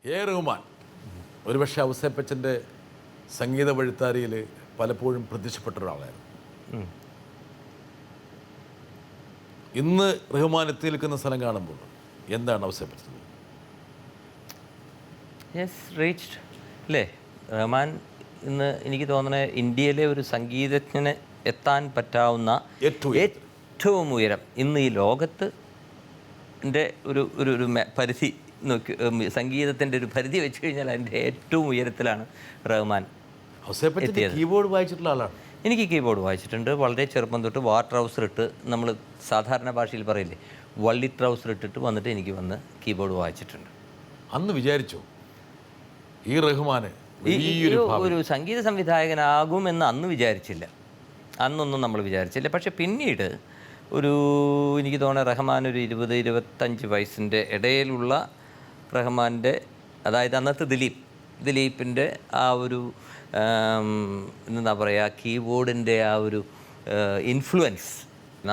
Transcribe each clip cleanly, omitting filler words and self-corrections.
A Rahman ഒരുപക്ഷെ ഔസേപ്പച്ചൻ്റെ സംഗീത വഴിത്താരിയിൽ പലപ്പോഴും പ്രത്യക്ഷപ്പെട്ട ഒരാളായിരുന്നു. ഇന്ന് റഹ്മാൻ എത്തി നിൽക്കുന്ന സ്ഥലം കാണുമ്പോൾ എന്താണ് ഔസേപ്പച്ചൻ? യെസ് റീച്ച്ഡ് അല്ലേ? റഹ്മാൻ ഇന്ന് എനിക്ക് തോന്നുന്നത് ഇന്ത്യയിലെ ഒരു സംഗീതജ്ഞന് എത്താൻ പറ്റാവുന്ന ഏറ്റവും ഉയരം ഇന്ന് ഈ ലോകത്ത് ഒരു ഒരു ഒരു പരിധി നോക്കി, സംഗീതത്തിൻ്റെ ഒരു പരിധി വെച്ച് കഴിഞ്ഞാൽ അതിൻ്റെ ഏറ്റവും ഉയരത്തിലാണ് റഹ്മാൻ എത്തിയത്. കീബോർഡ് വായിച്ചിട്ടുള്ള ആളാണ്. എനിക്ക് കീബോർഡ് വായിച്ചിട്ടുണ്ട്. വളരെ ചെറുപ്പം തൊട്ട് വാർ ട്രൗസർ ഇട്ട്, നമ്മൾ സാധാരണ ഭാഷയിൽ പറയില്ലേ, വള്ളി ട്രൗസർ ഇട്ടിട്ട് വന്നിട്ട് എനിക്ക് വന്ന് കീബോർഡ് വായിച്ചിട്ടുണ്ട്. അന്ന് വിചാരിച്ചു ഈ റഹ്മാന് ഒരു സംഗീത സംവിധായകനാകുമെന്ന് അന്ന് വിചാരിച്ചില്ല. അന്നൊന്നും നമ്മൾ വിചാരിച്ചില്ല. പക്ഷെ പിന്നീട് എനിക്ക് തോന്നുന്നത് റഹ്മാൻ ഒരു 20-25 വയസ്സിൻ്റെ ഇടയിലുള്ള റഹ്മാൻ്റെ, അതായത് അന്നത്തെ ദിലീപിൻ്റെ ആ ഒരു എന്താ പറയുക, കീബോർഡിൻ്റെ ആ ഒരു ഇൻഫ്ലുവൻസ്.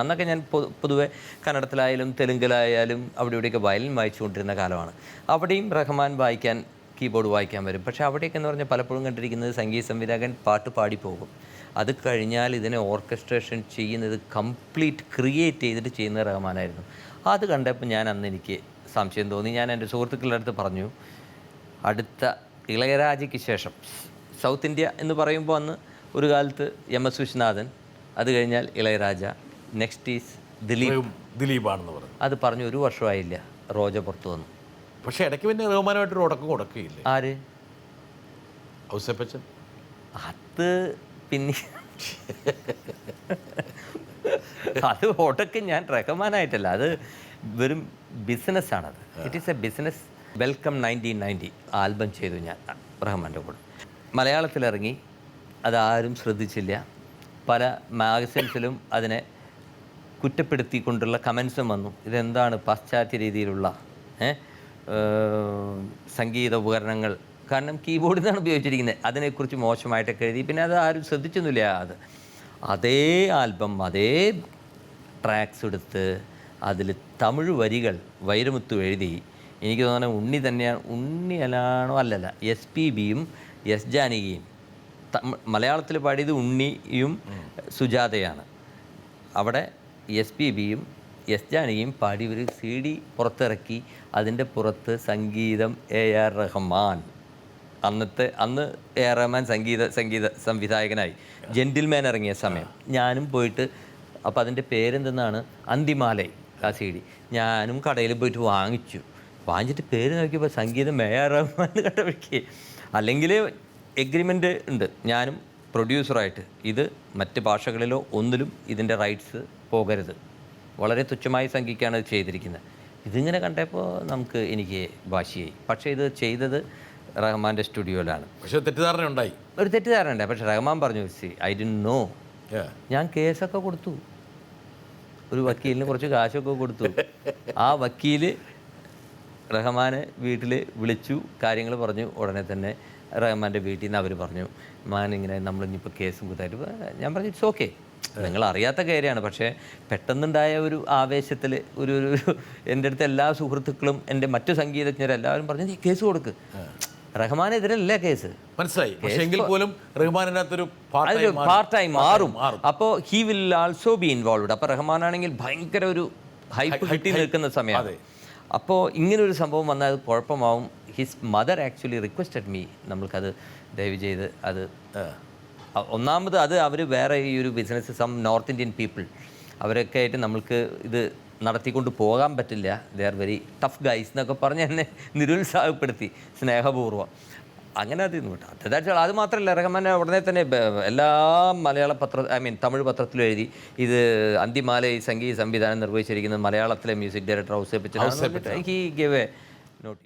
അന്നൊക്കെ ഞാൻ പൊതുവെ കന്നഡത്തിലായാലും തെലുങ്കിലായാലും അവിടെ ഇവിടെയൊക്കെ വയലിൻ വായിച്ചുകൊണ്ടിരുന്ന കാലമാണ്. അവിടെയും റഹ്മാൻ കീബോർഡ് വായിക്കാൻ വരും. പക്ഷേ അവിടെയൊക്കെ എന്ന് പറഞ്ഞാൽ പലപ്പോഴും കണ്ടിരിക്കുന്നത് സംഗീത സംവിധായകൻ പാട്ട് പാടിപ്പോകും. അത് കഴിഞ്ഞാൽ ഇതിനെ ഓർക്കസ്ട്രേഷൻ ചെയ്യുന്നത് കംപ്ലീറ്റ് ക്രിയേറ്റ് ചെയ്തിട്ട് ചെയ്യുന്ന റഹ്മാനായിരുന്നു. അത് കണ്ടപ്പോൾ എനിക്ക് സംശയം തോന്നി. ഞാൻ എൻ്റെ സുഹൃത്തുക്കളുടെ അടുത്ത് പറഞ്ഞു, അടുത്ത ഇളയരാജയ്ക്ക് ശേഷം സൗത്ത് ഇന്ത്യ എന്ന് പറയുമ്പോൾ അന്ന് ഒരു കാലത്ത് MS വിശ്വനാഥൻ, അത് കഴിഞ്ഞാൽ ഇളയരാജ, നെക്സ്റ്റ് ഈസ് ദിലീപാണെന്ന് പറഞ്ഞു. അത് പറഞ്ഞു 1 വർഷമായില്ല, റോജ പുറത്തു വന്നു. പക്ഷേ ഇടയ്ക്ക് പിന്നെ റഹ്മാനായിട്ടൊരു ഉടക്കിയില്ല. ആര്? ഔസേപ്പച്ചൻ. അത് പിന്നെ അത് ഉടക്ക് ഞാൻ റഹ്മാനായിട്ടല്ല, അത് വെറും ബിസിനസ്സാണത്. It is a business. Welcome 1990 album ചെയ്തു ഞാൻ റഹ്മാൻ്റെ കൂടെ. മലയാളത്തിലിറങ്ങി, അതാരും ശ്രദ്ധിച്ചില്ല. പല മാഗസിൻസിലും അതിനെ കുറ്റപ്പെടുത്തിക്കൊണ്ടുള്ള കമൻസും വന്നു. ഇതെന്താണ് പാശ്ചാത്യ രീതിയിലുള്ള സംഗീത ഉപകരണങ്ങൾ, കാരണം കീബോർഡിൽ നിന്നാണ് ഉപയോഗിച്ചിരിക്കുന്നത്, അതിനെക്കുറിച്ച് മോശമായിട്ടൊക്കെ എഴുതി. പിന്നെ അത് ആരും ശ്രദ്ധിച്ചൊന്നുമില്ല. അതേ ആൽബം, അതേ ട്രാക്സ് എടുത്ത് അതിൽ തമിഴ് വരികൾ വൈരമുത്തു എഴുതി. എനിക്ക് തോന്നുന്നത് ഉണ്ണി തന്നെയാണ്, ഉണ്ണിയലാണോ അല്ലല്ല, SPBയും എസ് ജാനകിയും. മലയാളത്തിൽ പാടിയത് ഉണ്ണിയും സുജാതയാണ്. അവിടെ SPBയും എസ് ജാനകിയും പാടി ഒരു CD പുറത്തിറക്കി. അതിൻ്റെ പുറത്ത് സംഗീതം AR റഹ്മാൻ. അന്ന് AR റഹ്മാൻ സംഗീത സംവിധായകനായി ജെൻറ്റിൽമാൻ ഇറങ്ങിയ സമയം ഞാനും പോയിട്ട്, അപ്പോൾ അതിൻ്റെ പേരെന്തെന്നാണ്, അന്തിമാലൈ ആ CD. ഞാനും കടയിൽ പോയിട്ട് വാങ്ങിച്ചിട്ട് പേര് നോക്കിയപ്പോൾ സംഗീതം AR റഹ്മാൻ കണ്ടവയ്ക്ക്. അല്ലെങ്കിൽ എഗ്രിമെൻ്റ് ഉണ്ട് ഞാനും പ്രൊഡ്യൂസറായിട്ട്, ഇത് മറ്റ് ഭാഷകളിലോ ഒന്നിലും ഇതിൻ്റെ റൈറ്റ്സ് പോകരുത്. വളരെ തുച്ഛമായ സംഖ്യയ്ക്കാണ് ഇത് ചെയ്തിരിക്കുന്നത്. ഇതിങ്ങനെ കണ്ടപ്പോൾ എനിക്ക് വാശിയായി. പക്ഷേ ഇത് ചെയ്തത് റഹ്മാൻ്റെ സ്റ്റുഡിയോയിലാണ്. പക്ഷേ തെറ്റിദ്ധാരണ ഉണ്ടായി. ഒരു തെറ്റിദ്ധാരണ ഉണ്ടായി. പക്ഷേ റഹ്മാൻ പറഞ്ഞു, ഐ ഡിഡ്ന്റ് നോ. ഞാൻ കേസൊക്കെ കൊടുത്തു, ഒരു വക്കീലിന് കുറച്ച് കാശൊക്കെ കൊടുത്തു. ആ വക്കീൽ റഹ്മാനെ വീട്ടിൽ വിളിച്ചു, കാര്യങ്ങൾ പറഞ്ഞു. ഉടനെ തന്നെ റഹ്മാൻ്റെ വീട്ടിൽ നിന്ന് അവർ പറഞ്ഞു, ഇങ്ങനെ നമ്മളിനിപ്പോൾ കേസും കുത്തായിട്ട്. ഞാൻ പറഞ്ഞു, ഇറ്റ്സ് ഓക്കെ, നിങ്ങൾ അറിയാത്ത കാര്യമാണ്. പക്ഷേ പെട്ടെന്നുണ്ടായ ഒരു ആവേശത്തിൽ എൻ്റെ അടുത്ത് എല്ലാ സുഹൃത്തുക്കളും, എൻ്റെ മറ്റു സംഗീതജ്ഞരെല്ലാവരും പറഞ്ഞു, നീ കേസ് കൊടുക്ക്. റഹ്മാനെതിരല്ല കേസ്, മനസ്സിലായി. പാർട്ടായി മാറും. അപ്പോൾ he will also be involved. അപ്പോൾ റഹ്മാനാണെങ്കിൽ ഭയങ്കര ഒരു ഹൈപ്പ് കിട്ടി നിൽക്കുന്ന സമയമാണ്. അപ്പോൾ ഇങ്ങനൊരു സംഭവം വന്നാൽ അത് കുഴപ്പമാവും. His mother actually requested me, നമ്മൾക്കത് ദയവ് ചെയ്ത് അത് ഒന്നാമത് അവർ വേറെ ഈ ഒരു ബിസിനസ്, നോർത്ത് ഇന്ത്യൻ പീപ്പിൾ, അവരൊക്കെ ആയിട്ട് നമ്മൾക്ക് ഇത് നടത്തിക്കൊണ്ട് പോകാൻ പറ്റില്ല. They are very tough guys എന്നൊക്കെ പറഞ്ഞ് എന്നെ നിരുത്സാഹപ്പെടുത്തി സ്നേഹപൂർവ്വം. അങ്ങനെ അത് മാത്രമല്ല, റഹ്മാൻ ഉടനെ തന്നെ എല്ലാ തമിഴ് പത്രത്തിലും എഴുതി, ഇത് അന്തിമാലൈ സംഗീത സംവിധാനം നിർവഹിച്ചിരിക്കുന്നത് മലയാളത്തിലെ music director Ouseppachan. He gave a not.